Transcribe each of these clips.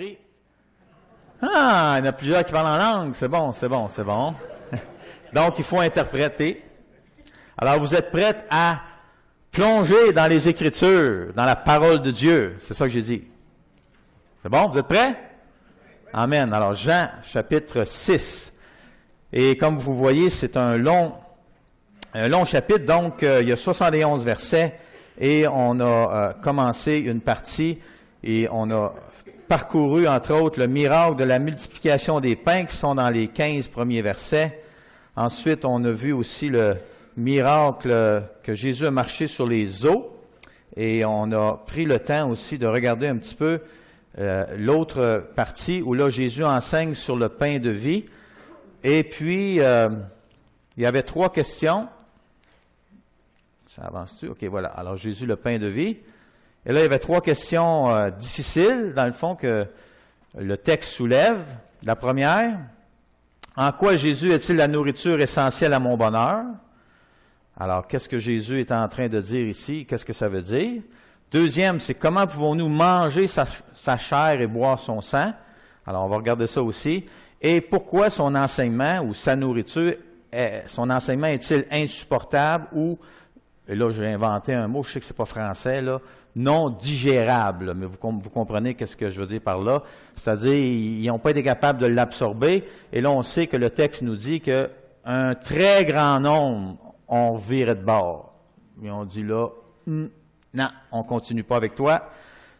compris? Ah, il y en a plusieurs qui parlent en langue. C'est bon, c'est bon, c'est bon. Donc, il faut interpréter. Alors, vous êtes prêts à plonger dans les Écritures, dans la parole de Dieu. C'est ça que j'ai dit. C'est bon? Vous êtes prêts? Amen. Alors, Jean, chapitre 6. Et comme vous voyez, c'est un long chapitre. Donc, il y a 71 versets. Et on a commencé une partie et on a parcouru, entre autres, le miracle de la multiplication des pains qui sont dans les 15 premiers versets. Ensuite, on a vu aussi le miracle que Jésus a marché sur les eaux. Et on a pris le temps aussi de regarder un petit peu l'autre partie où là, Jésus enseigne sur le pain de vie. Et puis, il y avait 3 questions. Ça avance-tu? OK, voilà. Alors, Jésus, le pain de vie. Et là, il y avait 3 questions difficiles, dans le fond, que le texte soulève. La première, en quoi Jésus est-il la nourriture essentielle à mon bonheur? Alors, qu'est-ce que Jésus est en train de dire ici? Qu'est-ce que ça veut dire? Deuxième, c'est comment pouvons-nous manger sa chair et boire son sang? Alors, on va regarder ça aussi. Et pourquoi son enseignement ou sa nourriture, son enseignement est-il insupportable ou, et là j'ai inventé un mot, je sais que c'est pas français, là, non digérable, mais vous comprenez qu'est-ce que je veux dire par là. C'est-à-dire, ils n'ont pas été capables de l'absorber. Et là, on sait que le texte nous dit qu'un très grand nombre ont viré de bord. Ils ont dit là, non, on continue pas avec toi.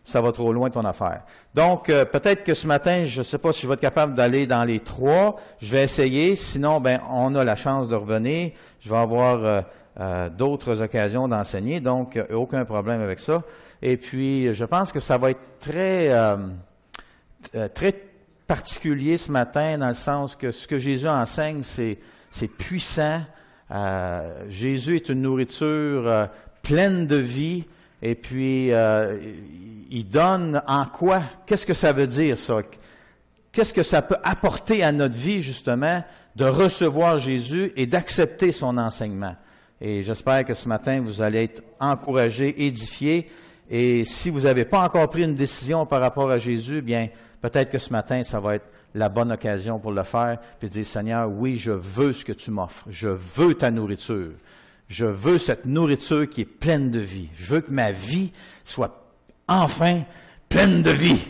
Ça va trop loin ton affaire. Donc, peut-être que ce matin, je ne sais pas si je vais être capable d'aller dans les 3. Je vais essayer. Sinon, on a la chance de revenir. Je vais avoir d'autres occasions d'enseigner. Donc, aucun problème avec ça. Et puis, je pense que ça va être très particulier ce matin dans le sens que ce que Jésus enseigne, c'est puissant. Jésus est une nourriture pleine de vie. Et puis, il donne en quoi? Qu'est-ce que ça veut dire, ça? Qu'est-ce que ça peut apporter à notre vie, justement, de recevoir Jésus et d'accepter son enseignement? Et j'espère que ce matin, vous allez être encouragés, édifiés. Et si vous n'avez pas encore pris une décision par rapport à Jésus, bien, peut-être que ce matin, ça va être la bonne occasion pour le faire. Puis dire, Seigneur, oui, je veux ce que tu m'offres. Je veux ta nourriture. Je veux cette nourriture qui est pleine de vie. Je veux que ma vie soit enfin pleine de vie.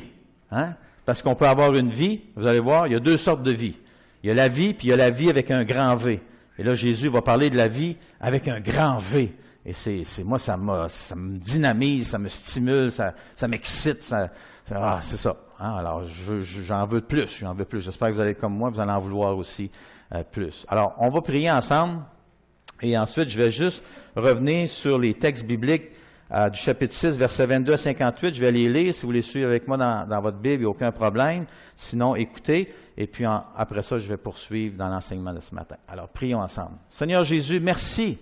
Hein? Parce qu'on peut avoir une vie, vous allez voir, il y a 2 sortes de vie. Il y a la vie, puis il y a la vie avec un grand V. Et là, Jésus va parler de la vie avec un grand V. Et c'est moi, ça me dynamise, ça me stimule, ça m'excite, c'est ça. Hein? Alors, j'en veux plus, J'espère que vous allez être comme moi, vous allez en vouloir aussi plus. Alors, on va prier ensemble. Et ensuite, je vais juste revenir sur les textes bibliques du chapitre 6, versets 22 à 58. Je vais les lire. Si vous les suivez avec moi dans votre Bible, il n'y a aucun problème. Sinon, écoutez. Et puis, après ça, je vais poursuivre dans l'enseignement de ce matin. Alors, prions ensemble. Seigneur Jésus, merci.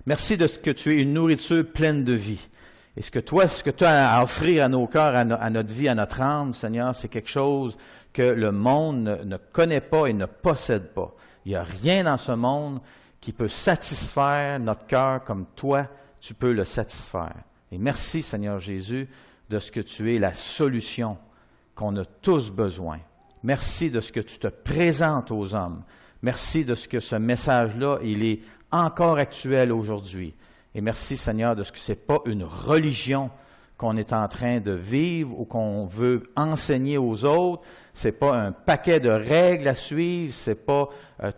Merci de ce que tu es une nourriture pleine de vie. Et ce que tu as à offrir à nos cœurs, à notre vie, à notre âme, Seigneur, c'est quelque chose que le monde ne connaît pas et ne possède pas. Il n'y a rien dans ce monde qui peut satisfaire notre cœur comme toi, tu peux le satisfaire. Et merci, Seigneur Jésus, de ce que tu es la solution qu'on a tous besoin. Merci de ce que tu te présentes aux hommes. Merci de ce que ce message-là, il est encore actuel aujourd'hui. Et merci, Seigneur, de ce que ce n'est pas une religion qu'on est en train de vivre ou qu'on veut enseigner aux autres. C'est pas un paquet de règles à suivre, c'est pas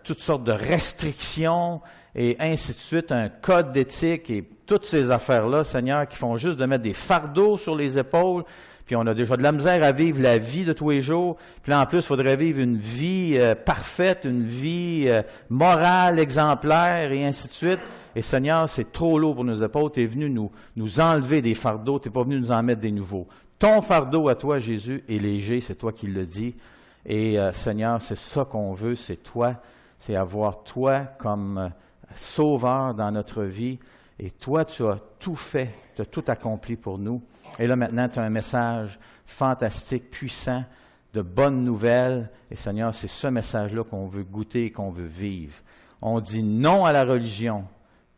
toutes sortes de restrictions et ainsi de suite, un code d'éthique et toutes ces affaires-là, Seigneur, qui font juste de mettre des fardeaux sur les épaules. Puis on a déjà de la misère à vivre la vie de tous les jours. Puis là, en plus, il faudrait vivre une vie parfaite, une vie morale, exemplaire, et ainsi de suite. Et Seigneur, c'est trop lourd pour nos épaules. Tu es venu nous enlever des fardeaux. Tu n'es pas venu nous en mettre des nouveaux. Ton fardeau à toi, Jésus, est léger. C'est toi qui le dis. Et Seigneur, c'est ça qu'on veut. C'est toi. C'est avoir toi comme sauveur dans notre vie. Et toi, tu as tout fait. Tu as tout accompli pour nous. Et là, maintenant, tu as un message fantastique, puissant, de bonnes nouvelles. Et Seigneur, c'est ce message-là qu'on veut goûter et qu'on veut vivre. On dit non à la religion.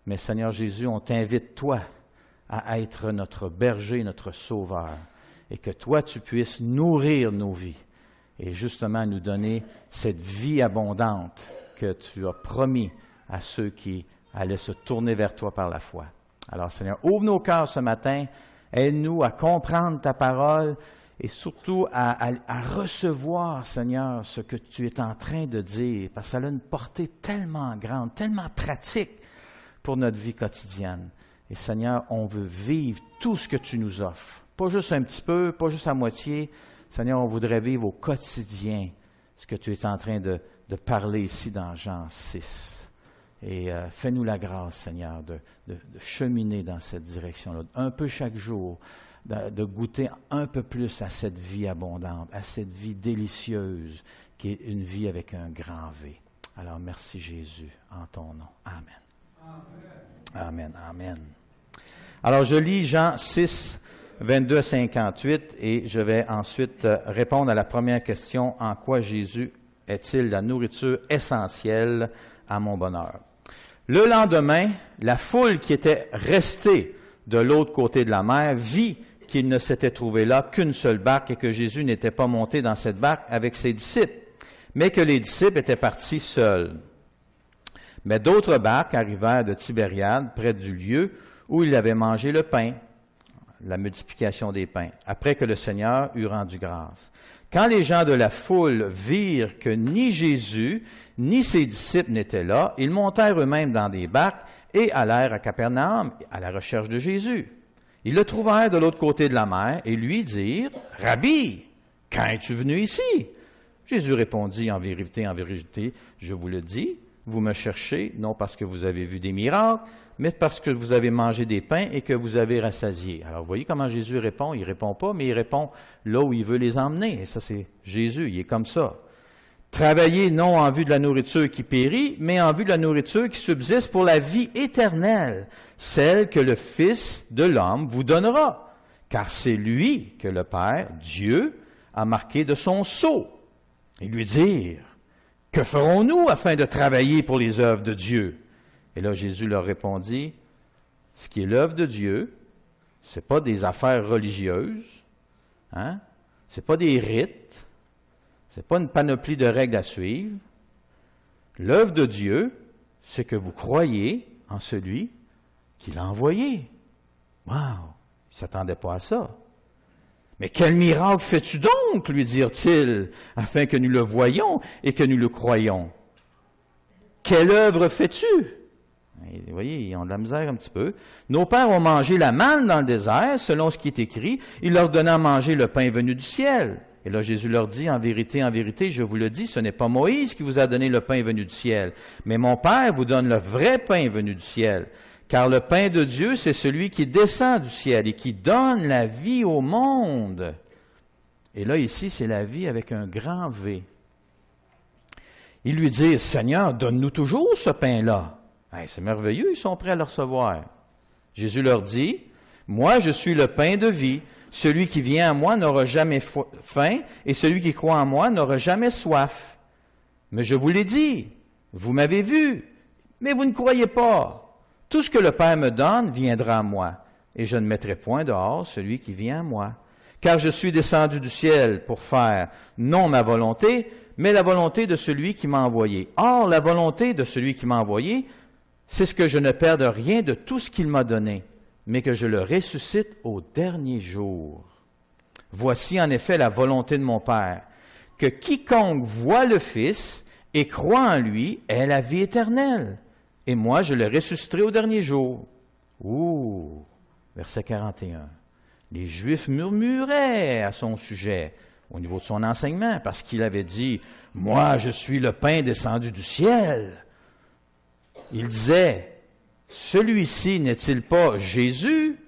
Mais Seigneur Jésus, on t'invite, toi, à être notre berger, notre sauveur. et que toi, tu puisses nourrir nos vies et justement nous donner cette vie abondante que tu as promis à ceux qui allaient se tourner vers toi par la foi. Alors, Seigneur, ouvre nos cœurs ce matin, aide-nous à comprendre ta parole et surtout à recevoir, Seigneur, ce que tu es en train de dire, parce que ça a une portée tellement grande, tellement pratique pour notre vie quotidienne. Et Seigneur, on veut vivre tout ce que tu nous offres. Pas juste un petit peu, pas juste à moitié. Seigneur, on voudrait vivre au quotidien ce que tu es en train de parler ici dans Jean 6. Et fais-nous la grâce, Seigneur, de cheminer dans cette direction-là, un peu chaque jour, de goûter un peu plus à cette vie abondante, à cette vie délicieuse, qui est une vie avec un grand V. Alors, merci Jésus, en ton nom. Amen. Amen, amen. Alors, je lis Jean 6, 22 à 58, et je vais ensuite répondre à la première question, en quoi Jésus est-il la nourriture essentielle à mon bonheur? Le lendemain, la foule qui était restée de l'autre côté de la mer vit qu'il ne s'était trouvé là qu'une seule barque et que Jésus n'était pas monté dans cette barque avec ses disciples, mais que les disciples étaient partis seuls. Mais d'autres barques arrivèrent de Tibériade, près du lieu où il avait mangé le pain, la multiplication des pains, après que le Seigneur eut rendu grâce. Quand les gens de la foule virent que ni Jésus ni ses disciples n'étaient là, ils montèrent eux-mêmes dans des barques et allèrent à Capernaum à la recherche de Jésus. Ils le trouvèrent de l'autre côté de la mer et lui dirent, « Rabbi, quand es-tu venu ici? » Jésus répondit, « En vérité, je vous le dis, vous me cherchez, non parce que vous avez vu des miracles, mais parce que vous avez mangé des pains et que vous avez rassasié. » Alors, vous voyez comment Jésus répond? Il ne répond pas, mais il répond là où il veut les emmener. Et ça, c'est Jésus, il est comme ça. « Travaillez non en vue de la nourriture qui périt, mais en vue de la nourriture qui subsiste pour la vie éternelle, celle que le Fils de l'homme vous donnera. Car c'est lui que le Père, Dieu, a marqué de son sceau. » Et lui dire, « Que ferons-nous afin de travailler pour les œuvres de Dieu? » Et là, Jésus leur répondit, « Ce qui est l'œuvre de Dieu, ce n'est pas des affaires religieuses, hein? Ce n'est pas des rites, ce n'est pas une panoplie de règles à suivre. L'œuvre de Dieu, c'est que vous croyez en celui qui l'a envoyé. » Wow! Il ne s'attendait pas à ça. « Mais quel miracle fais-tu donc, lui dirent-ils, afin que nous le voyions et que nous le croyions? Quelle œuvre fais-tu? » Vous voyez, ils ont de la misère un petit peu. « Nos pères ont mangé la manne dans le désert, selon ce qui est écrit. Il leur donna à manger le pain venu du ciel. » Et là, Jésus leur dit, en vérité, je vous le dis, ce n'est pas Moïse qui vous a donné le pain venu du ciel, mais mon Père vous donne le vrai pain venu du ciel. Car le pain de Dieu, c'est celui qui descend du ciel et qui donne la vie au monde. Et là, ici, c'est la vie avec un grand V. Ils lui disent, « Seigneur, donne-nous toujours ce pain-là. » C'est merveilleux, ils sont prêts à le recevoir. Jésus leur dit, « Moi, je suis le pain de vie. Celui qui vient à moi n'aura jamais faim, et celui qui croit en moi n'aura jamais soif. Mais je vous l'ai dit, vous m'avez vu, mais vous ne croyez pas. Tout ce que le Père me donne viendra à moi, et je ne mettrai point dehors celui qui vient à moi. Car je suis descendu du ciel pour faire non ma volonté, mais la volonté de celui qui m'a envoyé. Or, la volonté de celui qui m'a envoyé, c'est ce que je ne perde rien de tout ce qu'il m'a donné, mais que je le ressuscite au dernier jour. Voici en effet la volonté de mon Père, que quiconque voit le Fils et croit en lui ait la vie éternelle, et moi je le ressusciterai au dernier jour. » Ouh, verset 41. Les Juifs murmuraient à son sujet, au niveau de son enseignement, parce qu'il avait dit, « Moi je suis le pain descendu du ciel. » Il disait, celui-ci n'est-il pas Jésus,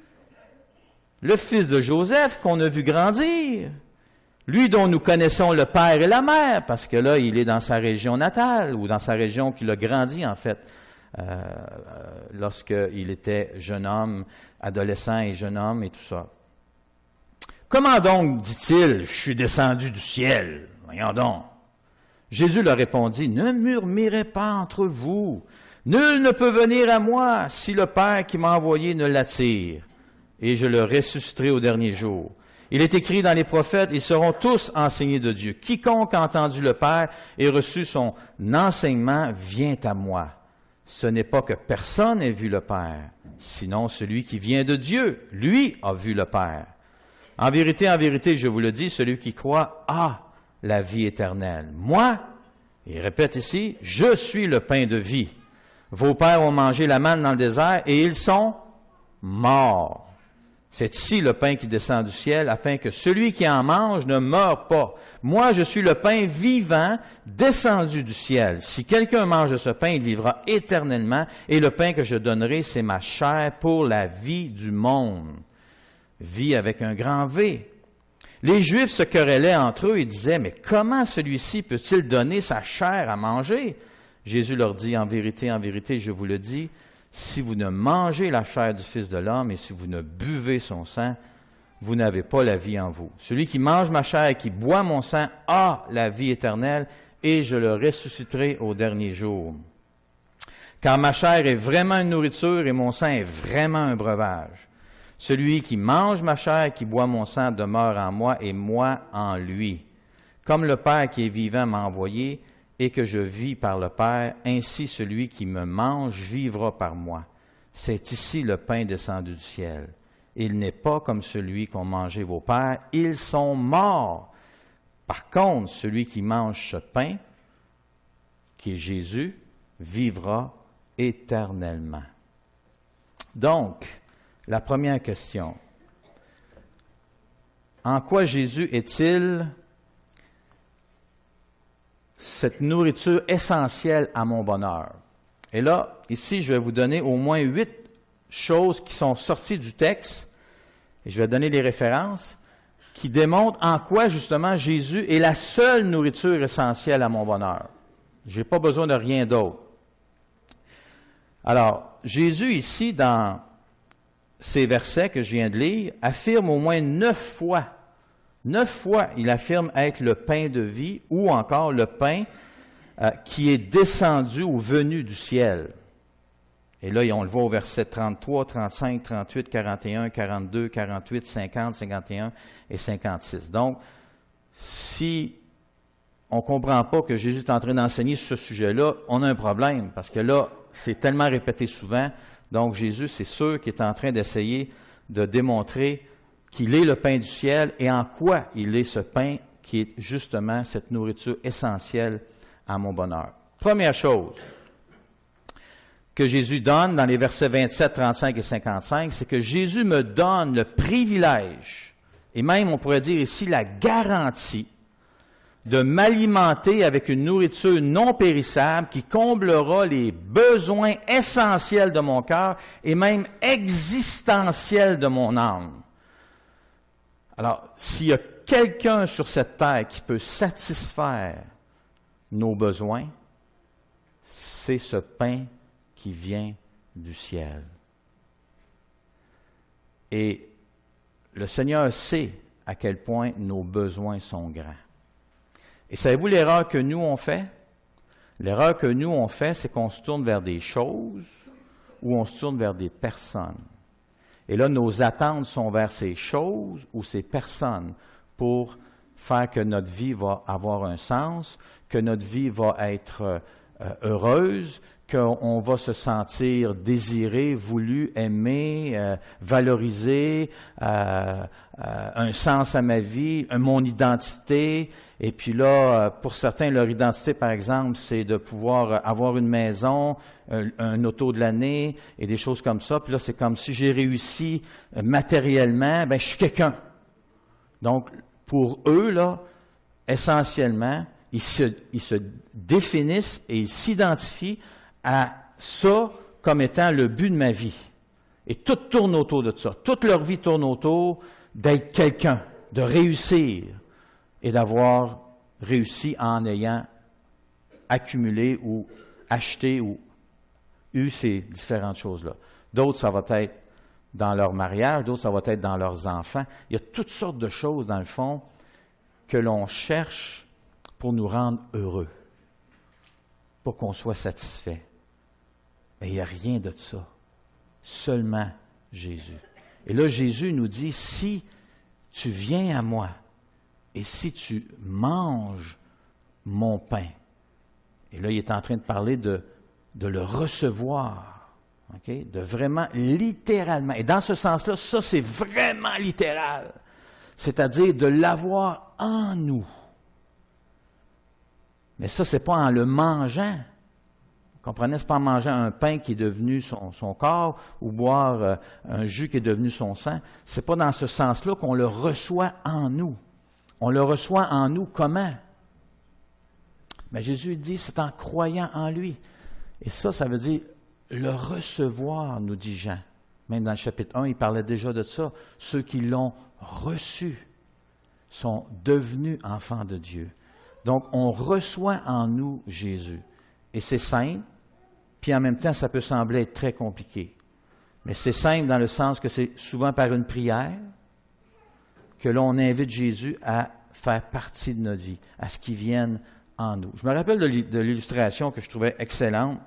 le fils de Joseph qu'on a vu grandir, lui dont nous connaissons le père et la mère, parce que là, il est dans sa région natale, ou dans sa région qu'il a grandi, en fait, lorsqu'il était jeune homme, adolescent et jeune homme et tout ça. Comment donc, dit-il, je suis descendu du ciel? Voyons donc. Jésus leur répondit, ne murmurez pas entre vous. Nul ne peut venir à moi si le Père qui m'a envoyé ne l'attire, et je le ressusciterai au dernier jour. Il est écrit dans les prophètes, ils seront tous enseignés de Dieu. Quiconque a entendu le Père et reçu son enseignement vient à moi. Ce n'est pas que personne ait vu le Père, sinon celui qui vient de Dieu, lui a vu le Père. En vérité, je vous le dis, celui qui croit a la vie éternelle. Moi, il répète ici, je suis le pain de vie. Vos pères ont mangé la manne dans le désert et ils sont morts. C'est ici le pain qui descend du ciel, afin que celui qui en mange ne meure pas. Moi, je suis le pain vivant descendu du ciel. Si quelqu'un mange de ce pain, il vivra éternellement, et le pain que je donnerai, c'est ma chair pour la vie du monde. Vie avec un grand V. Les Juifs se querellaient entre eux et disaient, mais comment celui-ci peut-il donner sa chair à manger? Jésus leur dit, en vérité, je vous le dis, si vous ne mangez la chair du Fils de l'homme et si vous ne buvez son sang, vous n'avez pas la vie en vous. Celui qui mange ma chair et qui boit mon sang a la vie éternelle et je le ressusciterai au dernier jour. Car ma chair est vraiment une nourriture et mon sang est vraiment un breuvage. Celui qui mange ma chair et qui boit mon sang demeure en moi et moi en lui. Comme le Père qui est vivant m'a envoyé, et que je vis par le Père, ainsi celui qui me mange vivra par moi. C'est ici le pain descendu du ciel. Il n'est pas comme celui qu'ont mangé vos pères, ils sont morts. Par contre, celui qui mange ce pain, qui est Jésus, vivra éternellement. Donc, la première question, en quoi Jésus est-il cette nourriture essentielle à mon bonheur? Et là, ici, je vais vous donner au moins 8 choses qui sont sorties du texte, et je vais donner les références, qui démontrent en quoi, justement, Jésus est la seule nourriture essentielle à mon bonheur. Je n'ai pas besoin de rien d'autre. Alors, Jésus, ici, dans ces versets que je viens de lire, affirme au moins 9 fois, il affirme être le pain de vie ou encore le pain qui est descendu ou venu du ciel. Et là, on le voit au verset 33, 35, 38, 41, 42, 48, 50, 51 et 56. Donc, si on ne comprend pas que Jésus est en train d'enseigner sur ce sujet-là, on a un problème, parce que là, c'est tellement répété souvent. Donc, Jésus, c'est sûr qu'il est en train d'essayer de démontrer qu'il est le pain du ciel et en quoi il est ce pain qui est justement cette nourriture essentielle à mon bonheur. Première chose que Jésus donne dans les versets 27, 35 et 55, c'est que Jésus me donne le privilège, et même on pourrait dire ici la garantie, de m'alimenter avec une nourriture non périssable qui comblera les besoins essentiels de mon cœur et même existentiels de mon âme. Alors, s'il y a quelqu'un sur cette terre qui peut satisfaire nos besoins, c'est ce pain qui vient du ciel. Et le Seigneur sait à quel point nos besoins sont grands. Et savez-vous l'erreur que nous on fait? L'erreur que nous on fait, c'est qu'on se tourne vers des choses ou on se tourne vers des personnes. Et là, nos attentes sont vers ces choses ou ces personnes pour faire que notre vie va avoir un sens, que notre vie va être heureuse, qu'on va se sentir désiré, voulu, aimé, valorisé, un sens à ma vie, mon identité. Et puis là, pour certains, leur identité, par exemple, c'est de pouvoir avoir une maison, un auto de l'année et des choses comme ça. Puis là, c'est comme si j'ai réussi matériellement, ben je suis quelqu'un. Donc, pour eux, là, essentiellement, ils se définissent et ils s'identifient à ça comme étant le but de ma vie. Et tout tourne autour de ça. Toute leur vie tourne autour d'être quelqu'un, de réussir et d'avoir réussi en ayant accumulé ou acheté ou eu ces différentes choses-là. D'autres, ça va être dans leur mariage, d'autres, ça va être dans leurs enfants. Il y a toutes sortes de choses, dans le fond, que l'on cherche pour nous rendre heureux, pour qu'on soit satisfait. Mais il n'y a rien de ça. Seulement Jésus. Et là, Jésus nous dit, si tu viens à moi, et si tu manges mon pain, et là, il est en train de parler de le recevoir, okay? De vraiment littéralement. Et dans ce sens-là, ça, c'est vraiment littéral. C'est-à-dire de l'avoir en nous. Mais ça, c'est pas en le mangeant. Vous comprenez? C'est pas en mangeant un pain qui est devenu son corps ou boire un jus qui est devenu son sang. C'est pas dans ce sens-là qu'on le reçoit en nous. On le reçoit en nous comment? Mais Jésus dit, c'est en croyant en lui. Et ça veut dire le recevoir, nous dit Jean. Même dans le chapitre 1, il parlait déjà de ça. Ceux qui l'ont reçu sont devenus enfants de Dieu. Donc, on reçoit en nous Jésus. Et c'est simple, puis en même temps, ça peut sembler être très compliqué. Mais c'est simple dans le sens que c'est souvent par une prière que l'on invite Jésus à faire partie de notre vie, à ce qu'il vienne en nous. Je me rappelle de l'illustration que je trouvais excellente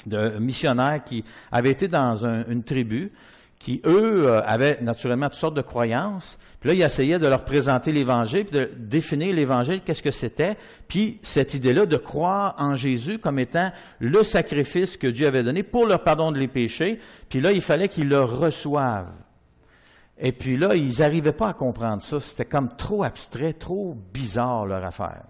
d'un missionnaire qui avait été dans une tribu qui, eux, avaient naturellement toutes sortes de croyances. Puis là, il essayait de leur présenter l'Évangile, puis de définir l'Évangile, qu'est-ce que c'était. Puis cette idée-là de croire en Jésus comme étant le sacrifice que Dieu avait donné pour le pardon de les péchés. Puis là, il fallait qu'ils le reçoivent. Et puis là, ils n'arrivaient pas à comprendre ça. C'était comme trop abstrait, trop bizarre leur affaire.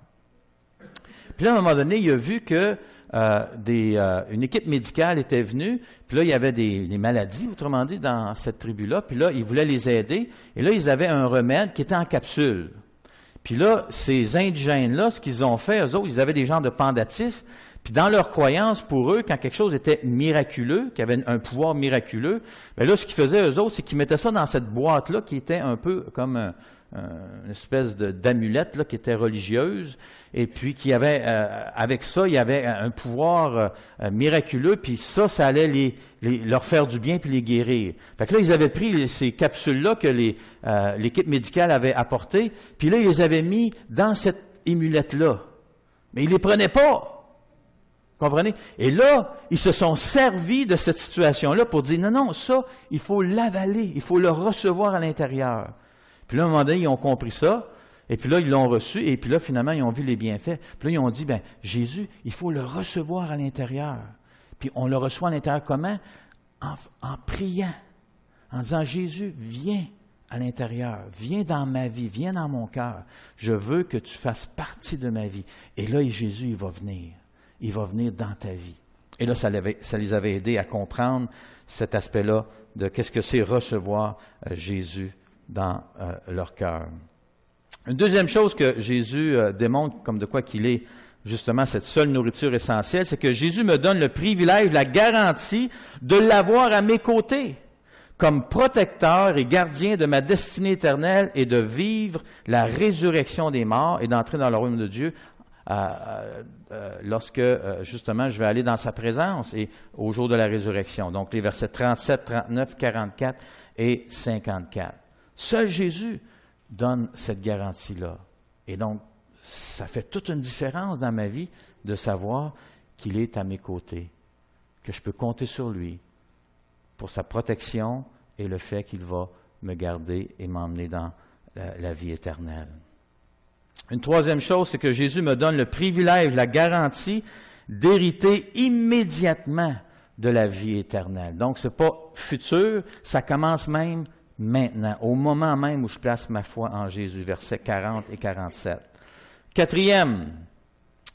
Puis là, à un moment donné, il a vu que une équipe médicale était venue, puis là, il y avait des maladies, autrement dit, dans cette tribu-là, puis là, ils voulaient les aider, et là, ils avaient un remède qui était en capsule. Puis là, ces indigènes-là, ce qu'ils ont fait, eux autres, ils avaient des genres de pendatifs, puis dans leur croyance, pour eux, quand quelque chose était miraculeux, qui avait un pouvoir miraculeux, bien là, ce qu'ils faisaient, eux autres, c'est qu'ils mettaient ça dans cette boîte-là, qui était un peu comme une espèce d'amulette là, qui était religieuse, et puis qui avait, avec ça, il y avait un pouvoir miraculeux, puis ça allait leur faire du bien puis les guérir. Fait que là, ils avaient pris ces capsules-là que l'équipe médicale avait apportées, puis là, ils les avaient mis dans cette amulette-là. Mais ils les prenaient pas. Comprenez? Et là, ils se sont servis de cette situation-là pour dire, non, ça, il faut l'avaler, il faut le recevoir à l'intérieur. Puis là, à un moment donné, ils ont compris ça, et puis là, ils l'ont reçu, et puis là, finalement, ils ont vu les bienfaits. Puis là, ils ont dit, Jésus, il faut le recevoir à l'intérieur. Puis on le reçoit à l'intérieur comment? En priant, en disant, Jésus, viens à l'intérieur, viens dans ma vie, viens dans mon cœur. Je veux que tu fasses partie de ma vie. Et là, Jésus, il va venir. Il va venir dans ta vie. Et là, ça les avait aidés à comprendre cet aspect-là de qu'est-ce que c'est recevoir Jésus dans leur cœur. Une deuxième chose que Jésus démontre comme de quoi qu'il est justement cette seule nourriture essentielle, c'est que Jésus me donne le privilège, la garantie de l'avoir à mes côtés comme protecteur et gardien de ma destinée éternelle et de vivre la résurrection des morts et d'entrer dans le royaume de Dieu lorsque, justement, je vais aller dans sa présence et au jour de la résurrection. Donc, les versets 37, 39, 44 et 54. Seul Jésus donne cette garantie-là. Et donc, ça fait toute une différence dans ma vie de savoir qu'il est à mes côtés, que je peux compter sur lui pour sa protection et le fait qu'il va me garder et m'emmener dans la vie éternelle. Une troisième chose, c'est que Jésus me donne le privilège, la garantie d'hériter immédiatement de la vie éternelle. Donc, ce n'est pas futur, ça commence même maintenant, au moment même où je place ma foi en Jésus, versets 40 et 47. Quatrième,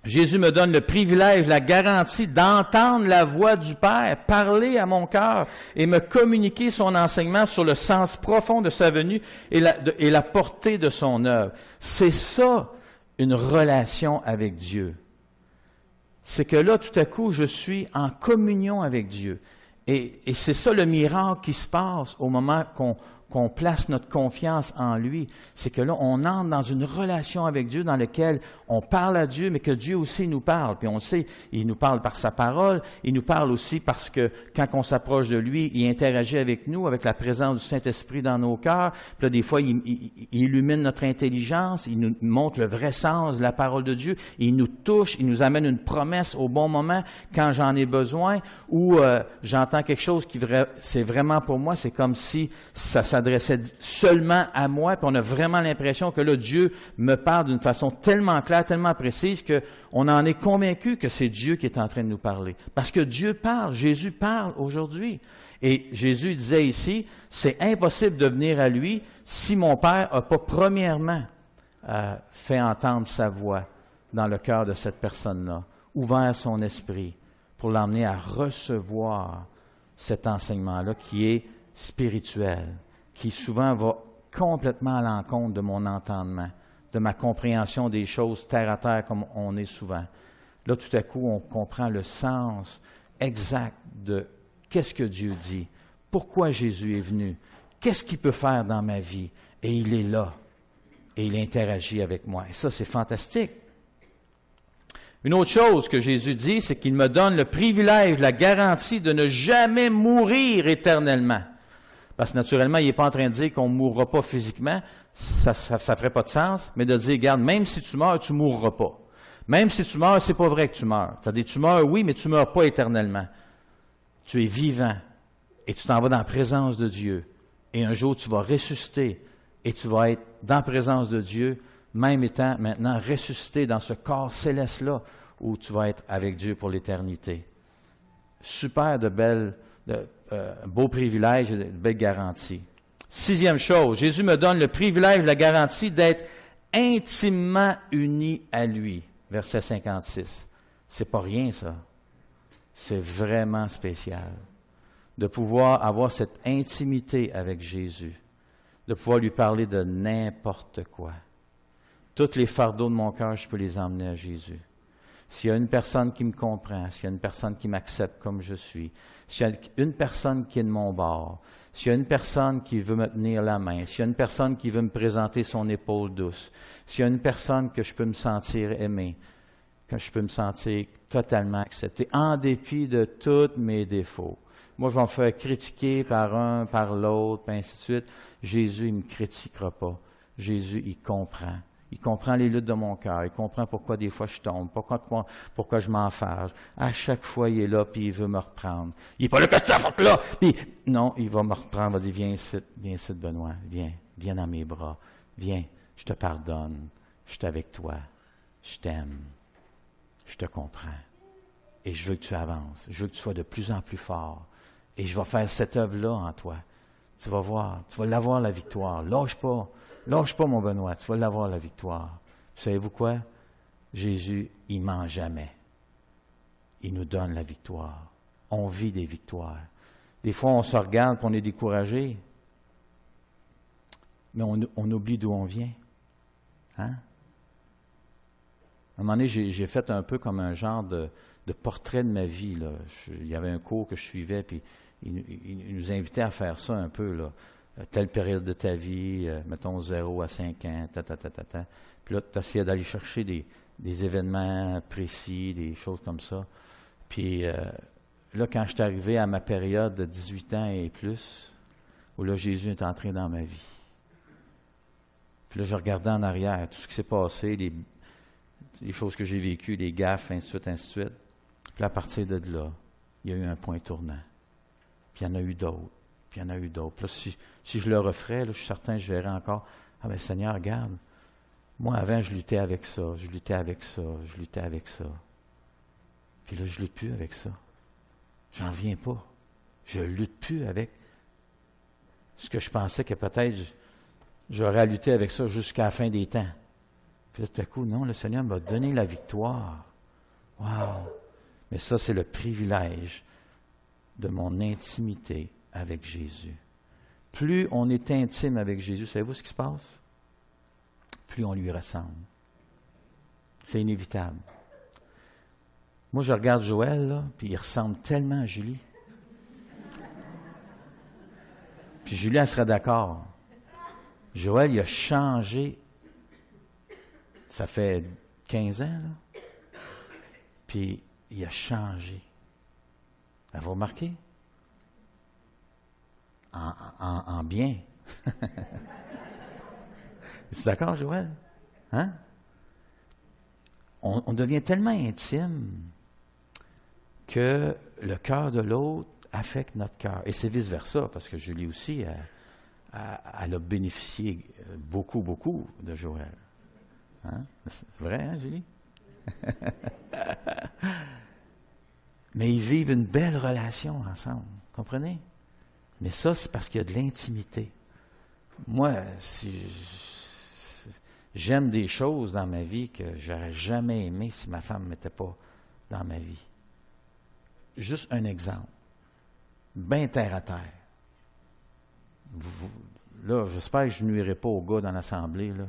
Jésus me donne le privilège, la garantie d'entendre la voix du Père parler à mon cœur et me communiquer son enseignement sur le sens profond de sa venue et la portée de son œuvre. C'est ça, une relation avec Dieu. C'est que là, tout à coup, je suis en communion avec Dieu. Et c'est ça le miracle qui se passe au moment qu'on place notre confiance en lui. C'est que là, on entre dans une relation avec Dieu dans laquelle on parle à Dieu, mais que Dieu aussi nous parle. Puis on le sait, il nous parle par sa parole, il nous parle aussi parce que quand on s'approche de lui, il interagit avec nous, avec la présence du Saint-Esprit dans nos cœurs. Puis là, des fois, il illumine notre intelligence, il nous montre le vrai sens de la parole de Dieu, il nous touche, il nous amène une promesse au bon moment quand j'en ai besoin, ou j'entends quelque chose qui c'est vraiment pour moi, c'est comme si ça s'adressait seulement à moi, puis on a vraiment l'impression que là, Dieu me parle d'une façon tellement claire, tellement précise, qu'on en est convaincu que c'est Dieu qui est en train de nous parler. Parce que Dieu parle, Jésus parle aujourd'hui. Et Jésus disait ici, c'est impossible de venir à lui si mon Père n'a pas premièrement fait entendre sa voix dans le cœur de cette personne-là, ouvert son esprit pour l'emmener à recevoir cet enseignement-là qui est spirituel, qui souvent va complètement à l'encontre de mon entendement, de ma compréhension des choses terre à terre comme on est souvent. Là, tout à coup, on comprend le sens exact de qu'est-ce que Dieu dit, pourquoi Jésus est venu, qu'est-ce qu'il peut faire dans ma vie, et il est là, et il interagit avec moi. Et ça, c'est fantastique. Une autre chose que Jésus dit, c'est qu'il me donne le privilège, la garantie de ne jamais mourir éternellement. Parce que naturellement, il n'est pas en train de dire qu'on ne mourra pas physiquement, ça ferait pas de sens, mais de dire, regarde, même si tu meurs, tu ne mourras pas. Même si tu meurs, c'est pas vrai que tu meurs. C'est-à-dire, tu meurs, oui, mais tu ne meurs pas éternellement. Tu es vivant et tu t'en vas dans la présence de Dieu. Et un jour, tu vas ressusciter et tu vas être dans la présence de Dieu, même étant maintenant ressuscité dans ce corps céleste-là où tu vas être avec Dieu pour l'éternité. Super beaux privilèges et de belles garanties. 6e chose, Jésus me donne le privilège, la garantie d'être intimement uni à lui. Verset 56. C'est pas rien, ça. C'est vraiment spécial. De pouvoir avoir cette intimité avec Jésus. De pouvoir lui parler de n'importe quoi. Tous les fardeaux de mon cœur, je peux les emmener à Jésus. S'il y a une personne qui me comprend, s'il y a une personne qui m'accepte comme je suis, s'il y a une personne qui est de mon bord, s'il y a une personne qui veut me tenir la main, s'il y a une personne qui veut me présenter son épaule douce, s'il y a une personne que je peux me sentir aimé, que je peux me sentir totalement accepté, en dépit de tous mes défauts. Moi, je vais me faire critiquer par un, par l'autre, puis ainsi de suite. Jésus, il ne me critiquera pas. Jésus, il comprend. Il comprend les luttes de mon cœur. Il comprend pourquoi des fois je tombe, pourquoi je m'enfarge. À chaque fois, il est là, puis il veut me reprendre. Il n'est pas là, qu'est-ce que tu as fait là? Puis, non, il va me reprendre, il va dire, viens ici, Benoît, viens dans mes bras, viens, je te pardonne, je suis avec toi, je t'aime, je te comprends. Et je veux que tu avances, je veux que tu sois de plus en plus fort. Et je vais faire cette œuvre-là en toi. Tu vas voir, tu vas l'avoir la victoire. Lâche pas mon Benoît, tu vas l'avoir la victoire. Savez-vous quoi? Jésus, il ment jamais. Il nous donne la victoire. On vit des victoires. Des fois, on se regarde et on est découragé, mais on oublie d'où on vient. Hein? À un moment donné, j'ai fait un peu comme un genre de portrait de ma vie. Là. Il y avait un cours que je suivais, puis il nous invitait à faire ça un peu, là. Telle période de ta vie, mettons 0 à 5 ans, Puis là, tu essayais d'aller chercher des événements précis, des choses comme ça. Puis là, quand je suis arrivé à ma période de 18 ans et plus, où là, Jésus est entré dans ma vie. Puis là, je regardais en arrière, tout ce qui s'est passé, les choses que j'ai vécues, les gaffes, ainsi de suite, ainsi de suite. Puis à partir de là, il y a eu un point tournant. Puis il y en a eu d'autres. Puis il y en a eu d'autres. Puis là, si je le referais, là, je suis certain que je verrais encore, ah ben Seigneur, regarde, moi avant, je luttais avec ça. Puis là, je lutte plus avec ça. J'en viens pas. Je lutte plus avec ce que je pensais que peut-être j'aurais à lutter avec ça jusqu'à la fin des temps. Puis là, tout à coup, non, le Seigneur m'a donné la victoire. Wow! Mais ça, c'est le privilège de mon intimité avec Jésus. Plus on est intime avec Jésus, savez-vous ce qui se passe? Plus on lui ressemble. C'est inévitable. Moi, je regarde Joël, là, puis il ressemble tellement à Julie. Puis Julie, elle serait d'accord. Joël, il a changé. Ça fait 15 ans, là. Puis il a changé. Avez-vous remarqué? En bien. C'est d'accord, Joël? Hein? On devient tellement intime que le cœur de l'autre affecte notre cœur. Et c'est vice-versa, parce que Julie aussi, elle a bénéficié beaucoup, beaucoup de Joël. Hein? C'est vrai, hein, Julie? Mais ils vivent une belle relation ensemble, comprenez? Mais ça, c'est parce qu'il y a de l'intimité. Moi, j'aime des choses dans ma vie que j'aurais jamais aimé si ma femme ne m'était pas dans ma vie. Juste un exemple. Bien terre à terre. Là, j'espère que je ne nuirai pas aux gars dans l'assemblée, là.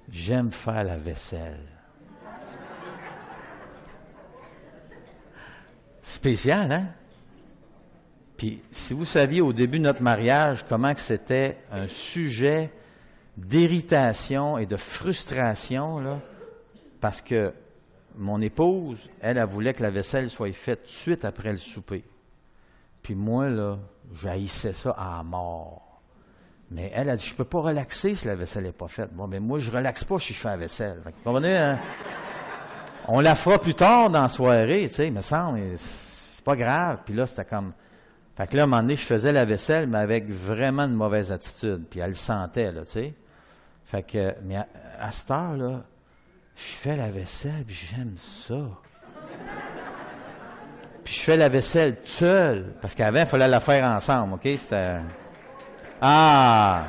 J'aime faire la vaisselle. Spécial, hein? Puis, si vous saviez au début de notre mariage comment que c'était un sujet d'irritation et de frustration, là, parce que mon épouse, elle voulait que la vaisselle soit faite tout de suite après le souper. Puis moi, là, j'haïssais ça à mort. Mais elle a dit, je peux pas relaxer si la vaisselle n'est pas faite. Bon, mais moi, je relaxe pas si je fais la vaisselle. Fait que, vous comprenez, hein? On la fera plus tard dans la soirée, tu sais, il me semble, c'est pas grave. Puis là, c'était comme... Fait que là, à un moment donné, je faisais la vaisselle, mais avec vraiment une mauvaise attitude. Puis elle le sentait, là, tu sais. Fait que, mais à cette heure, là, je fais la vaisselle, puis j'aime ça. Puis je fais la vaisselle seule, parce qu'avant, il fallait la faire ensemble, OK? C'était... Ah!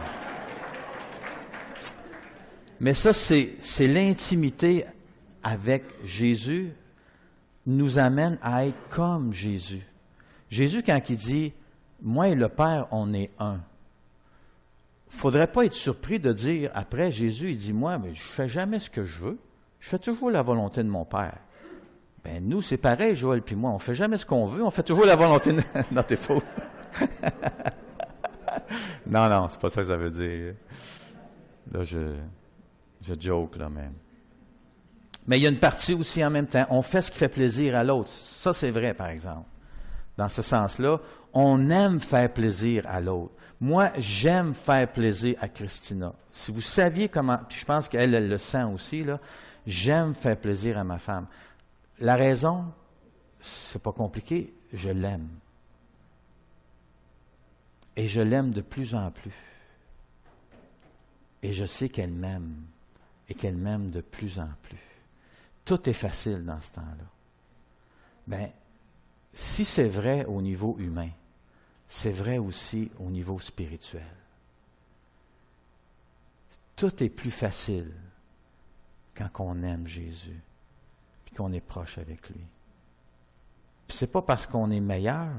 Mais ça, c'est l'intimité avec Jésus nous amène à être comme Jésus. Jésus, quand il dit « Moi et le Père, on est un », il ne faudrait pas être surpris de dire, après, Jésus, il dit « Moi, mais je ne fais jamais ce que je veux, je fais toujours la volonté de mon Père. » Ben nous, c'est pareil, Joël puis moi, on ne fait jamais ce qu'on veut, on fait toujours la volonté de... Non, t'es faux. Non, c'est pas ça que ça veut dire. Là, je joke, là, même. Mais il y a une partie aussi en même temps, on fait ce qui fait plaisir à l'autre. Ça, c'est vrai, par exemple. Dans ce sens-là, on aime faire plaisir à l'autre. Moi, j'aime faire plaisir à Christina. Si vous saviez comment, puis je pense qu'elle elle le sent aussi, là, j'aime faire plaisir à ma femme. La raison, c'est pas compliqué, je l'aime. Et je l'aime de plus en plus. Et je sais qu'elle m'aime. Et qu'elle m'aime de plus en plus. Tout est facile dans ce temps-là. Bien, si c'est vrai au niveau humain, c'est vrai aussi au niveau spirituel. Tout est plus facile quand on aime Jésus, puis qu'on est proche avec lui. Puis c'est pas parce qu'on est meilleur,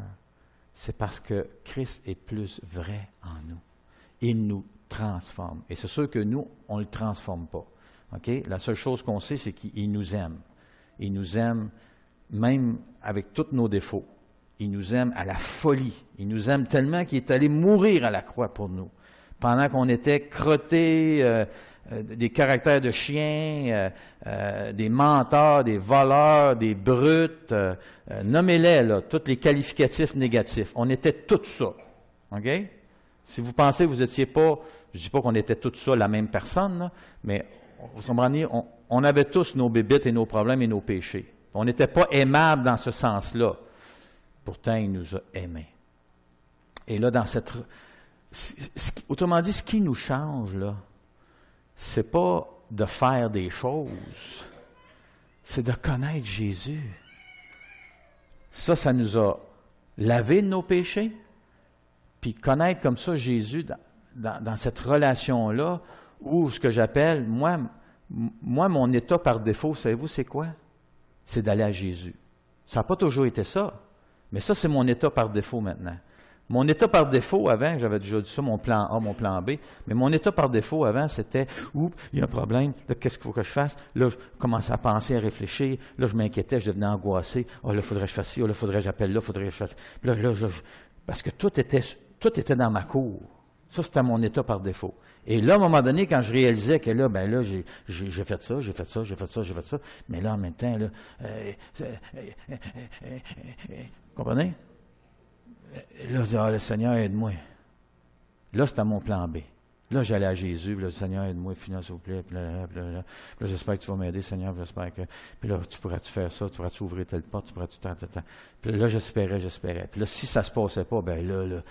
c'est parce que Christ est plus vrai en nous. Il nous transforme. Et c'est sûr que nous, on ne le transforme pas. Okay? La seule chose qu'on sait, c'est qu'il nous aime. Il nous aime même avec tous nos défauts. Il nous aime à la folie. Il nous aime tellement qu'il est allé mourir à la croix pour nous. Pendant qu'on était crottés, des caractères de chiens, des menteurs, des voleurs, des brutes, nommez-les, là, tous les qualificatifs négatifs. On était tout ça. OK? Si vous pensez que vous n'étiez pas, je ne dis pas qu'on était tout ça la même personne, là, mais vous comprenez, on avait tous nos bébites et nos problèmes et nos péchés. On n'était pas aimables dans ce sens-là. Pourtant, il nous a aimés. Et là, dans cette... Autrement dit, ce qui nous change, là, c'est pas de faire des choses, c'est de connaître Jésus. Ça nous a lavé de nos péchés, puis connaître comme ça Jésus dans cette relation-là, où ce que j'appelle, moi, mon état par défaut, savez-vous, c'est quoi? C'est d'aller à Jésus. Ça n'a pas toujours été ça, mais ça, c'est mon état par défaut maintenant. Mon état par défaut avant, j'avais déjà dit ça, mon plan A, mon plan B, mais mon état par défaut avant, c'était, oups, il y a un problème, là, qu'est-ce qu'il faut que je fasse? Là, je commençais à penser, à réfléchir, là, je m'inquiétais, je devenais angoissé, là, il faudrait que je fasse ci, là, il faudrait que j'appelle là, il faudrait que je fasse... Là, parce que tout était dans ma cour. Ça, c'était mon état par défaut. Et là, à un moment donné, quand je réalisais que là, ben là, j'ai fait ça, j'ai fait ça, j'ai fait ça, j'ai fait ça, mais là, en même temps, là, comprenez? Là, je dis, le Seigneur, aide-moi. Là, c'était mon plan B. Là, j'allais à Jésus, puis là, Seigneur, aide-moi, finis s'il vous plaît, puis là, j'espère que tu vas m'aider, Seigneur, puis j'espère que... Puis là, tu pourras-tu faire ça, tu pourras-tu ouvrir telle porte, tu pourras-tu... Puis là, j'espérais. Puis là, si ça se passait pas, ben là,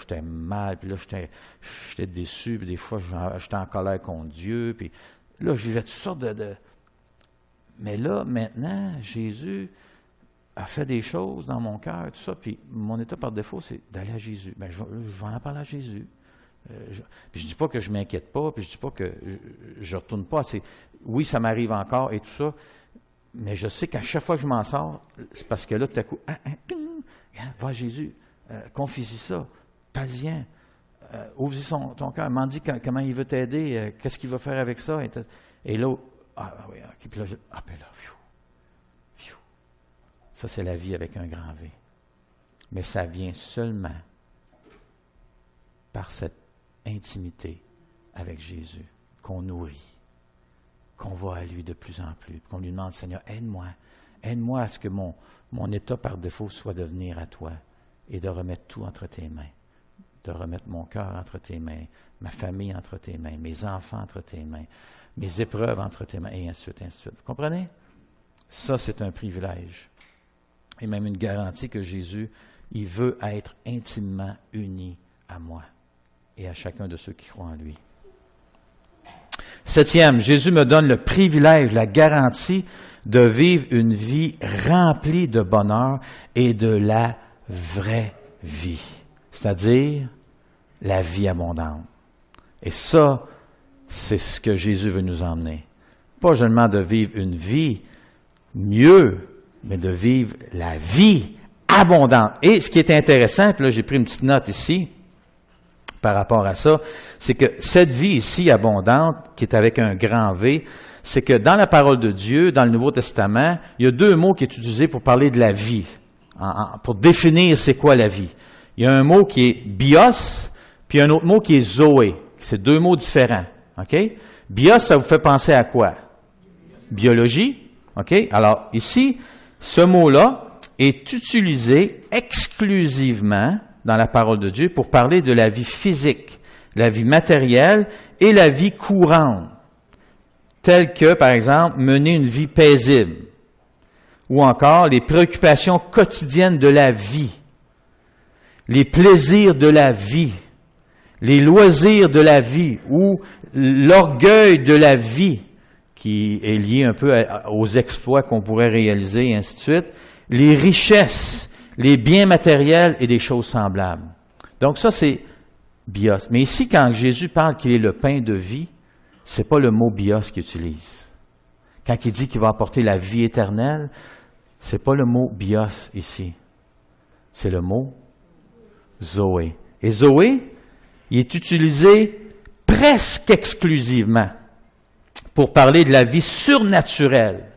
j'étais mal, puis là, j'étais déçu, puis des fois, j'étais en colère contre Dieu, puis là, je vivais toutes sortes de... Mais là, maintenant, Jésus a fait des choses dans mon cœur, tout ça, puis mon état par défaut, c'est d'aller à Jésus. Ben, je vais en parler à Jésus. Puis je dis pas que je m'inquiète pas, puis je dis pas que je retourne pas. Oui, ça m'arrive encore et tout ça, mais je sais qu'à chaque fois que je m'en sors, c'est parce que là, tout à coup, va à Jésus, confie-y ça, parle-y-en, ouvre-y ton cœur, m'en dis comment il veut t'aider, qu'est-ce qu'il va faire avec ça, et là, oui, ok, puis là, ben là, pfiou. Ça, c'est la vie avec un grand V. Mais ça vient seulement par cette intimité avec Jésus, qu'on nourrit, qu'on va à lui de plus en plus, qu'on lui demande, Seigneur, aide-moi à ce que mon état par défaut soit de venir à toi et de remettre tout entre tes mains, de remettre mon cœur entre tes mains, ma famille entre tes mains, mes enfants entre tes mains, mes épreuves entre tes mains, et ainsi de suite. Vous comprenez? Ça, c'est un privilège et même une garantie que Jésus, il veut être intimement uni à moi et à chacun de ceux qui croient en lui. 7e, Jésus me donne le privilège, la garantie de vivre une vie remplie de bonheur et de la vraie vie, c'est-à-dire la vie abondante. Et ça, c'est ce que Jésus veut nous emmener. Pas seulement de vivre une vie mieux, mais de vivre la vie abondante. Et ce qui est intéressant, puis là j'ai pris une petite note ici, par rapport à ça, c'est que cette vie ici abondante, qui est avec un grand V, c'est que dans la parole de Dieu, dans le Nouveau Testament, il y a deux mots qui sont utilisés pour parler de la vie, pour définir c'est quoi la vie. Il y a un mot qui est bios, puis un autre mot qui est zoé. C'est deux mots différents. OK? Bios, ça vous fait penser à quoi? Biologie. OK? Alors, ici, ce mot-là est utilisé exclusivement dans la parole de Dieu pour parler de la vie physique, la vie matérielle et la vie courante, telle que, par exemple, mener une vie paisible, ou encore les préoccupations quotidiennes de la vie, les plaisirs de la vie, les loisirs de la vie, ou l'orgueil de la vie, qui est lié un peu aux exploits qu'on pourrait réaliser, et ainsi de suite, les richesses, les biens matériels et des choses semblables. Donc ça, c'est bios. Mais ici, quand Jésus parle qu'il est le pain de vie, c'est pas le mot bios qu'il utilise. Quand il dit qu'il va apporter la vie éternelle, c'est pas le mot bios ici. C'est le mot zoé. Et zoé, il est utilisé presque exclusivement pour parler de la vie surnaturelle.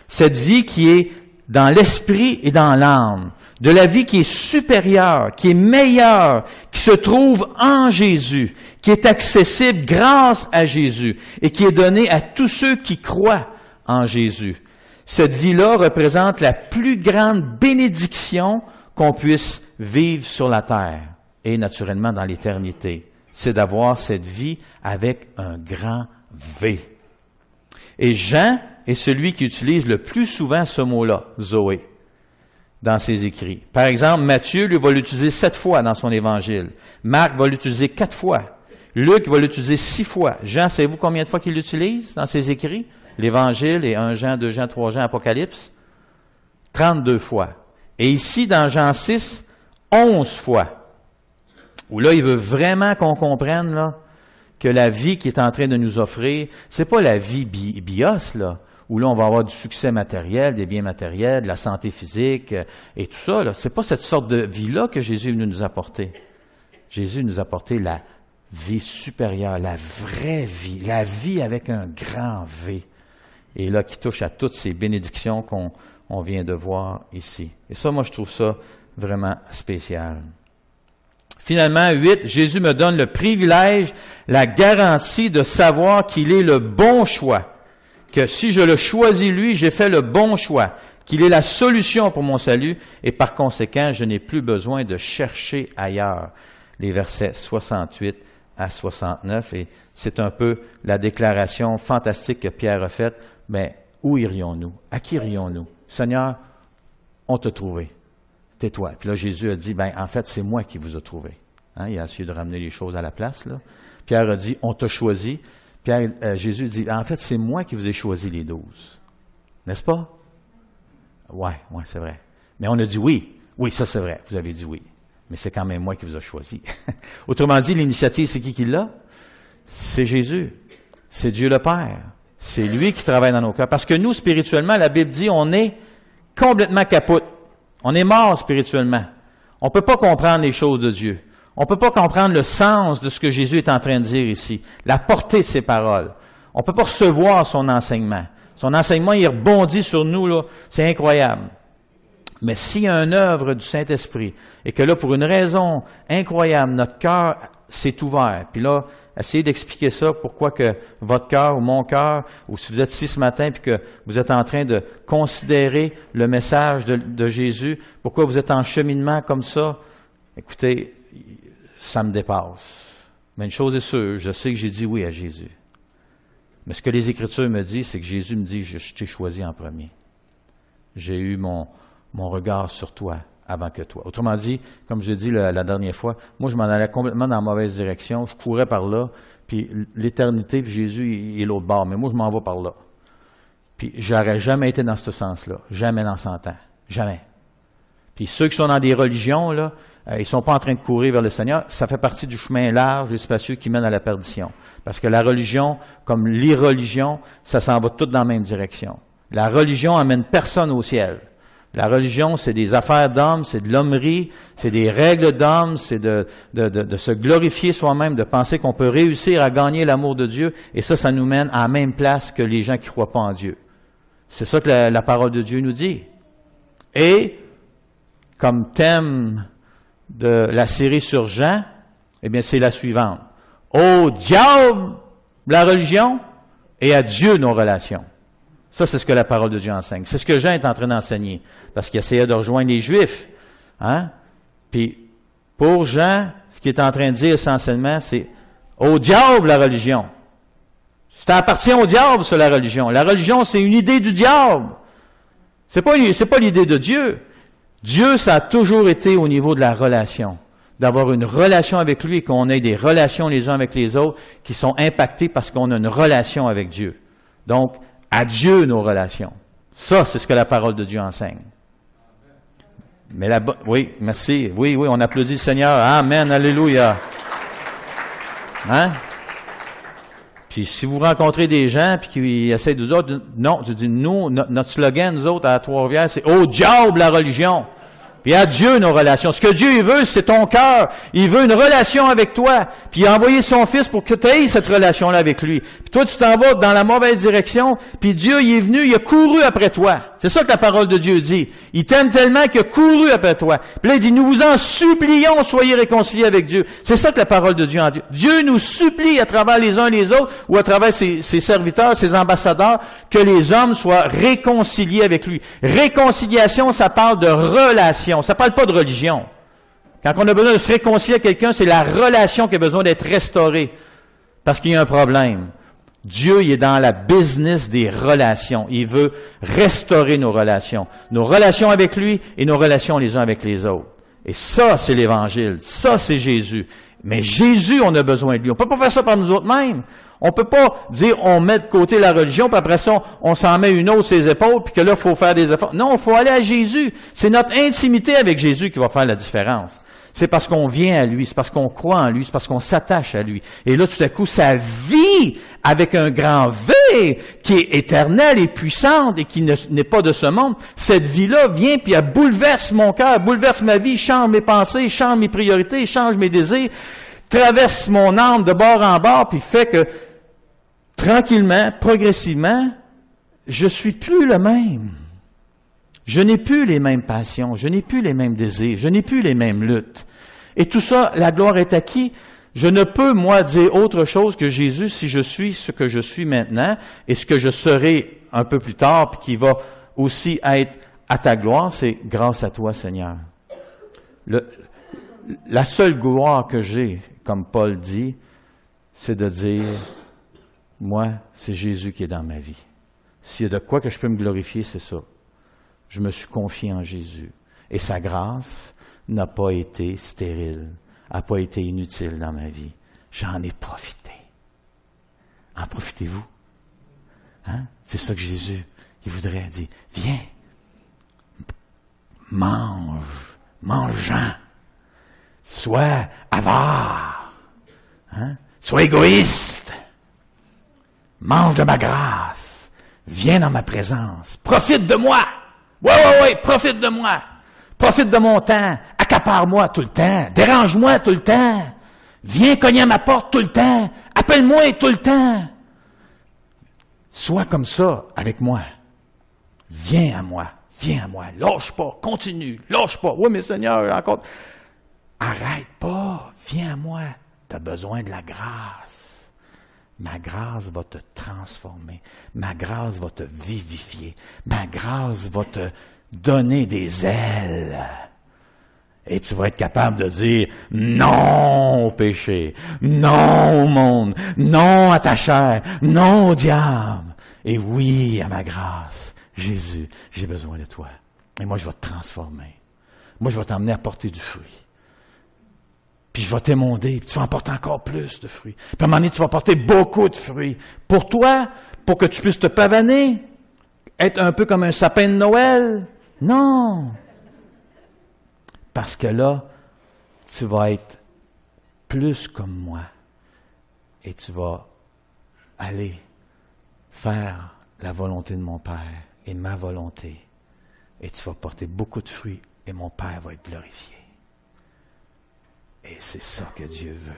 Cette vie qui est dans l'esprit et dans l'âme, de la vie qui est supérieure, qui est meilleure, qui se trouve en Jésus, qui est accessible grâce à Jésus et qui est donnée à tous ceux qui croient en Jésus. Cette vie-là représente la plus grande bénédiction qu'on puisse vivre sur la terre et naturellement dans l'éternité. C'est d'avoir cette vie avec un grand V. Et Jean est celui qui utilise le plus souvent ce mot-là, Zoé, dans ses écrits. Par exemple, Matthieu, lui, va l'utiliser 7 fois dans son évangile. Marc va l'utiliser 4 fois. Luc va l'utiliser 6 fois. Jean, savez-vous combien de fois qu'il l'utilise dans ses écrits? L'Évangile et 1 Jean, 2 Jean, 3 Jean, Apocalypse? 32 fois. Et ici, dans Jean 6, 11 fois. Où là, il veut vraiment qu'on comprenne là, que la vie qu'il est en train de nous offrir, c'est pas la vie bios, là, où là, on va avoir du succès matériel, des biens matériels, de la santé physique et tout ça. Là. C'est pas cette sorte de vie-là que Jésus est venu nous apporter. Jésus nous a apporté la vie supérieure, la vraie vie, la vie avec un grand V. Et là, qui touche à toutes ces bénédictions qu'on vient de voir ici. Et ça, moi, je trouve ça vraiment spécial. Finalement, 8, Jésus me donne le privilège, la garantie de savoir qu'il est le bon choix. Que si je le choisis lui, j'ai fait le bon choix. Qu'il est la solution pour mon salut et par conséquent, je n'ai plus besoin de chercher ailleurs. Les versets 68 à 69, et c'est un peu la déclaration fantastique que Pierre a faite. Mais où irions-nous? À qui irions-nous? Seigneur, on t'a trouvé. Tais-toi. Puis là, Jésus a dit, en fait, c'est moi qui vous ai trouvé. Hein, il a essayé de ramener les choses à la place, là. Pierre a dit, on t'a choisi. Jésus dit, en fait, c'est moi qui vous ai choisi les 12. N'est-ce pas? Ouais, c'est vrai. Mais on a dit oui. Oui, ça c'est vrai. Vous avez dit oui. Mais c'est quand même moi qui vous ai choisi. Autrement dit, l'initiative, c'est qui l'a? C'est Jésus. C'est Dieu le Père. C'est lui qui travaille dans nos cœurs. Parce que nous, spirituellement, la Bible dit, on est complètement capote. On est mort spirituellement. On ne peut pas comprendre les choses de Dieu. On ne peut pas comprendre le sens de ce que Jésus est en train de dire ici, la portée de ses paroles. On ne peut pas recevoir son enseignement. Son enseignement, il rebondit sur nous, là. C'est incroyable. Mais s'il y a une œuvre du Saint-Esprit, et que là, pour une raison incroyable, notre cœur s'est ouvert, puis là, essayez d'expliquer ça, pourquoi que votre cœur ou mon cœur, ou si vous êtes ici ce matin, puis que vous êtes en train de considérer le message de Jésus, pourquoi vous êtes en cheminement comme ça, écoutez, ça me dépasse. Mais une chose est sûre, je sais que j'ai dit oui à Jésus. Mais ce que les Écritures me disent, c'est que Jésus me dit, je t'ai choisi en premier. J'ai eu mon regard sur toi avant que toi. Autrement dit, comme j'ai dit la dernière fois, moi je m'en allais complètement dans la mauvaise direction, je courais par là, puis l'éternité, puis Jésus il est l'autre bord, mais moi je m'en vais par là. Puis j'aurais jamais été dans ce sens-là, jamais dans 100 ans, jamais. Puis ceux qui sont dans des religions, là, ils sont pas en train de courir vers le Seigneur, ça fait partie du chemin large et spacieux qui mène à la perdition. Parce que la religion, comme l'irreligion, ça s'en va toutes dans la même direction. La religion amène personne au ciel. La religion, c'est des affaires d'hommes, c'est de l'hommerie, c'est des règles d'hommes, c'est de se glorifier soi-même, de penser qu'on peut réussir à gagner l'amour de Dieu, et ça nous mène à la même place que les gens qui ne croient pas en Dieu. C'est ça que la parole de Dieu nous dit. Et, comme thème de la série sur Jean, eh bien, c'est la suivante. Au diable, la religion, et à Dieu, nos relations. Ça, c'est ce que la parole de Dieu enseigne. C'est ce que Jean est en train d'enseigner, parce qu'il essayait de rejoindre les Juifs. Hein? Puis, pour Jean, ce qu'il est en train de dire essentiellement, c'est au diable la religion. Ça appartient au diable, ça, la religion. La religion, c'est une idée du diable. C'est pas l'idée de Dieu. Dieu, ça a toujours été au niveau de la relation. D'avoir une relation avec lui et qu'on ait des relations les uns avec les autres qui sont impactées parce qu'on a une relation avec Dieu. Donc, à Dieu nos relations. Ça, c'est ce que la parole de Dieu enseigne. Mais oui, merci. Oui, on applaudit le Seigneur. Amen, alléluia. Hein? Puis si vous rencontrez des gens puis qui essaient de vous autres, non, je dis nous, notre slogan, nous autres, à Trois-Rivières, c'est « Au diable la religion ». Puis à Dieu nos relations. Ce que Dieu il veut, c'est ton cœur. Il veut une relation avec toi. Puis il a envoyé son Fils pour que tu aies cette relation-là avec lui. Puis toi, tu t'en vas dans la mauvaise direction. Puis Dieu, il est venu, il a couru après toi. C'est ça que la parole de Dieu dit. Il t'aime tellement qu'il a couru après toi. Puis là, il dit, nous vous en supplions, soyez réconciliés avec Dieu. C'est ça que la parole de Dieu en dit. Dieu nous supplie à travers les uns les autres ou à travers ses serviteurs, ses ambassadeurs, que les hommes soient réconciliés avec lui. Réconciliation, ça parle de relation. Ça parle pas de religion. Quand on a besoin de se réconcilier avec quelqu'un, c'est la relation qui a besoin d'être restaurée. Parce qu'il y a un problème. Dieu, il est dans la business des relations. Il veut restaurer nos relations. Nos relations avec lui et nos relations les uns avec les autres. Et ça, c'est l'Évangile. Ça, c'est Jésus. Mais Jésus, on a besoin de lui. On peut pas faire ça par nous autres mêmes. On peut pas dire, on met de côté la religion, puis après ça, on s'en met une autre sur ses épaules, puis que là, il faut faire des efforts. Non, il faut aller à Jésus. C'est notre intimité avec Jésus qui va faire la différence. C'est parce qu'on vient à lui, c'est parce qu'on croit en lui, c'est parce qu'on s'attache à lui. Et là, tout à coup, sa vie, avec un grand V, qui est éternelle et puissante et qui n'est pas de ce monde, cette vie-là vient puis elle bouleverse mon cœur, bouleverse ma vie, change mes pensées, change mes priorités, change mes désirs, traverse mon âme de bord en bord, puis fait que, tranquillement, progressivement, je suis plus le même. Je n'ai plus les mêmes passions, je n'ai plus les mêmes désirs, je n'ai plus les mêmes luttes. Et tout ça, la gloire est acquis. Je ne peux, moi, dire autre chose que Jésus si je suis ce que je suis maintenant et ce que je serai un peu plus tard, puis qui va aussi être à ta gloire, c'est grâce à toi, Seigneur. La seule gloire que j'ai, comme Paul dit, c'est de dire, moi, c'est Jésus qui est dans ma vie. S'il y a de quoi que je peux me glorifier, c'est ça. Je me suis confié en Jésus. Et sa grâce n'a pas été stérile, n'a pas été inutile dans ma vie. J'en ai profité. En profitez-vous. Hein? C'est ça que Jésus, il voudrait dire. Viens, mangeant. Sois avare. Hein? Sois égoïste. Mange de ma grâce. Viens dans ma présence. Profite de moi. Ouais, profite de moi. Profite de mon temps. Accapare-moi tout le temps. Dérange-moi tout le temps. Viens cogner à ma porte tout le temps. Appelle-moi tout le temps. Sois comme ça avec moi. Viens à moi. Viens à moi. Lâche pas. Continue. Lâche pas. Oui, mais Seigneur, encore. Arrête pas. Viens à moi. Tu as besoin de la grâce. Ma grâce va te transformer. Ma grâce va te vivifier. Ma grâce va te donner des ailes. Et tu vas être capable de dire non au péché, non au monde, non à ta chair, non au diable. Et oui à ma grâce. Jésus, j'ai besoin de toi. Et moi, je vais te transformer. Moi, je vais t'emmener à porter du fruit. Puis je vais t'émonder, puis tu vas en porter encore plus de fruits. Puis à un moment donné, tu vas porter beaucoup de fruits. Pour toi, pour que tu puisses te pavaner, être un peu comme un sapin de Noël. Non! Parce que là, tu vas être plus comme moi. Et tu vas aller faire la volonté de mon Père et ma volonté. Et tu vas porter beaucoup de fruits et mon Père va être glorifié. Et c'est ça que Dieu veut.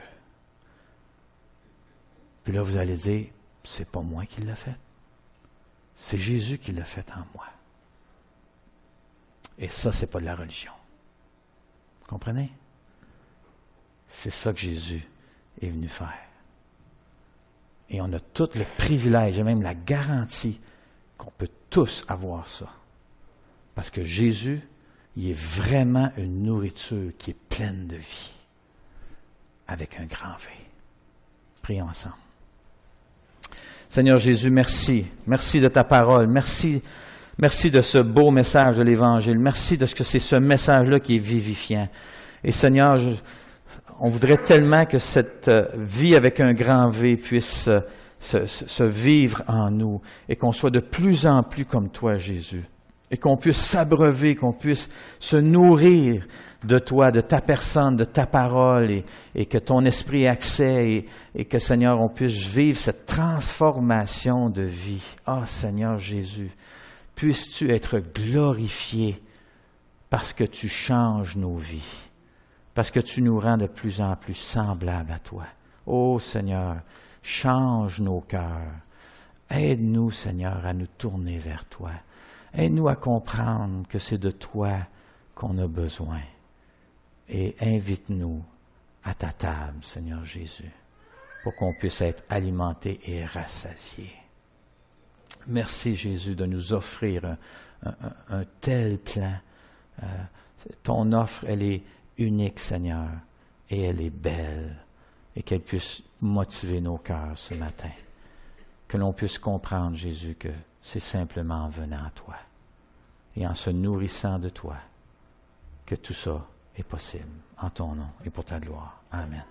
Puis là, vous allez dire, c'est pas moi qui l'ai fait. C'est Jésus qui l'a fait en moi. Et ça, c'est pas de la religion. Vous comprenez? C'est ça que Jésus est venu faire. Et on a tout le privilège, et même la garantie qu'on peut tous avoir ça. Parce que Jésus, il est vraiment une nourriture qui est pleine de vie. Avec un grand V. Prions ensemble. Seigneur Jésus, merci. Merci de ta parole. Merci de ce beau message de l'Évangile. Merci de ce que c'est ce message-là qui est vivifiant. Et Seigneur, on voudrait tellement que cette vie avec un grand V puisse se vivre en nous et qu'on soit de plus en plus comme toi, Jésus. Et qu'on puisse s'abreuver, qu'on puisse se nourrir de toi, de ta personne, de ta parole, et que ton esprit ait accès, et que, Seigneur, on puisse vivre cette transformation de vie. Ah, Seigneur Jésus, puisses-tu être glorifié parce que tu changes nos vies, parce que tu nous rends de plus en plus semblables à toi. Oh, Seigneur, change nos cœurs. Aide-nous, Seigneur, à nous tourner vers toi. Aide-nous à comprendre que c'est de toi qu'on a besoin. Et invite-nous à ta table, Seigneur Jésus, pour qu'on puisse être alimentés et rassasiés. Merci, Jésus, de nous offrir un tel plan. Ton offre, elle est unique, Seigneur, et elle est belle, et qu'elle puisse motiver nos cœurs ce matin. Que l'on puisse comprendre, Jésus, que c'est simplement en venant à toi et en se nourrissant de toi que tout ça est possible. En ton nom et pour ta gloire. Amen.